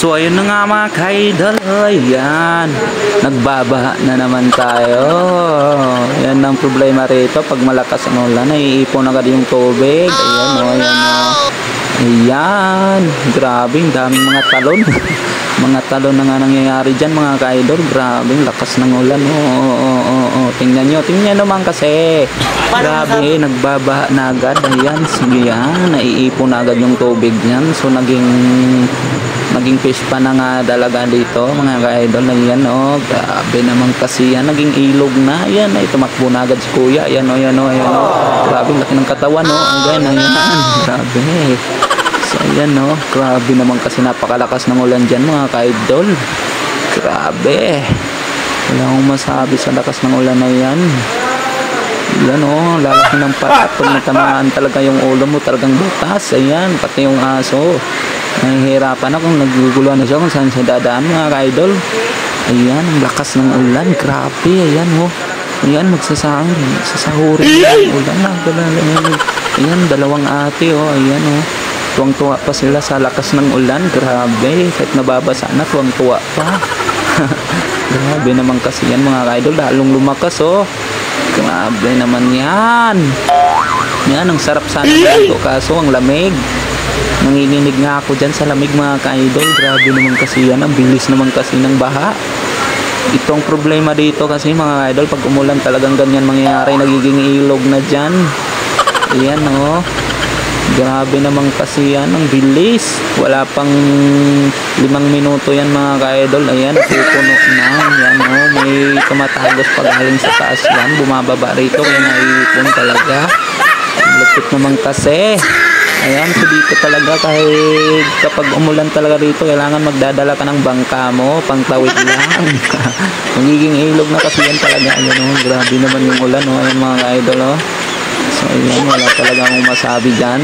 So ayun na nga mga ka-idol, ayan, nagbabaha na naman tayo. Yan ang problema rito, pag malakas ang ulan, naiipon agad yung tubig. Ayan o, ayan o. Ayan, grabe, daming mga talon. Mga talon na nga nangyayari dyan mga ka-idol. Grabe, lakas ng ulan. Tingnan nyo naman kasi. Grabe, nagbabaha na agad. Ayan, sige yan, naiipon na agad yung tubig niyan. So naging fish pa na nga dalaga dito mga ka-idol. Ayan o, grabe naman kasi yan, naging ilog na. Ayan, ay tumakbo na agad si kuya. Ayan o, ayan o, ayan o. Grabe, laki ng katawan o. Ayan, grabe. So ayan o, grabe naman kasi napakalakas ng ulan dyan mga ka-idol. Grabe, wala akong masabi sa lakas ng ulan na yan. Yan o, lalaki ng patat. Pag natamaan talaga yung ulo mo, talagang butas. Ayan, pati yung aso, nahihirapan na kung naguguluhan na siya kung saan siya dadaan mga ka-idol. Ayan, ang lakas ng ulan, grabe. Ayan o, ayan, magsasahurin yung ulan na. Ayan, dalawang ate o, ayan o, tuwang-tuwa pa sila sa lakas ng ulan. Grabe, kahit nababasa na, tuwang-tuwa pa. Grabe naman kasi yan mga ka-idol, lalong lumakas oh. Grabe naman yan. Yan, ang sarap sana dito, kaso ang lamig. Nanginginig nga ako dyan sa lamig mga ka-idol. Grabe naman kasi yan, ang bilis naman kasi ng baha. Itong problema dito kasi mga ka-idol, pag umulan talagang ganyan mangyayari, nagiging ilog na dyan. Ayan oh, grabe naman kasi yan, ang bilis. Wala pang 5 minuto yan mga ka-idol. Ayan, pupuno na. Yan o, may tumatagos pag galing sa taas yan, bumababa rito, kaya naipon talaga. Ang lupit naman kasi. Ayan, so dito talaga, kahit kapag umulan talaga rito, kailangan magdadala ka ng bangka mo, pangtawid lang. Magiging ilog na kasi yan talaga. Ayan o, grabe naman yung ulan o. Ayan mga ka-idol o. So ayan, wala talaga akong masabi dyan.